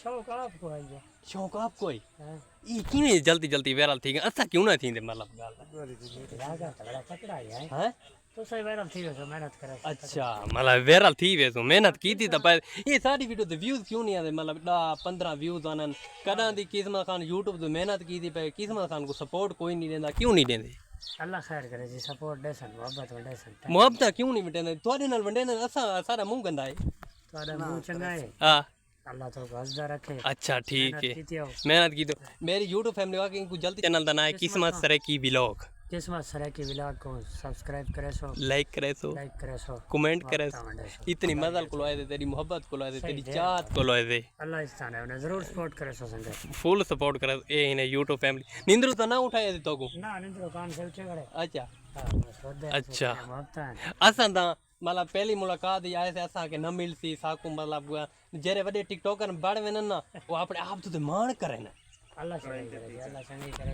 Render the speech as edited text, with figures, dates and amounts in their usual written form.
शौक आपको है ये शौक आपको ही हां ई किने जल्दी जल्दी वायरल थी असा क्यों ना थींदे मतलब राजा तगड़ा तकड़ा है हैं तो सही वायरल थी वैसे मेहनत करे अच्छा मतलब वायरल थी वे तो मेहनत की थी तो पर ये सारी वीडियो ते व्यूज क्यों नहीं आते मतलब 10-15 व्यूज आनन कदा दी किस्मत खान यूट्यूब तो मेहनत की थी पर किस्मत खान को सपोर्ट कोई नहीं देंदा क्यों नहीं देंदे अल्लाह खैर करे जी सपोर्ट देसन मोहब्बत देसन मुहब्बत क्यों नहीं मिटेंदे थोड़े नाल वंडे ने असा सारा मुंह गंदा है ਤੁਹਾਡਾ ਮੂੰਹ ਚੰਗਾ ਹੈ हां अल्लाह तो हंसदा रखे अच्छा ठीक है कीती हो मेहनत की तो मेरी यूट्यूब फैमिली वाकई को जल्दी चैनल दा नाम है किस्मत सरे की व्लॉग किस्मत सरे की व्लॉग को सब्सक्राइब करे सो लाइक करे सो लाइक करे सो कमेंट करे सो इतनी मदद को लाए दे तेरी मोहब्बत को लाए दे तेरी चाहत को लाए दे अल्लाह इस ताने उन्हें जरूर सपोर्ट करे सो संगे फुल सपोर्ट करे ए इने यूट्यूब फैमिली नींदरू तो ना उठाए दे तो को ना निंद्रो कान से उठे करे अच्छा हां बस होदे अच्छा मोहब्बत है असां दा मतलब पहली मुलाकात ही आए से असां के न मिलसी साकू मतलब जेरे वडे टिकटॉकर बड़ वेन ना वो अपने आप तो मान करे ना अल्लाह चंगी करे अल्लाह चंगी करे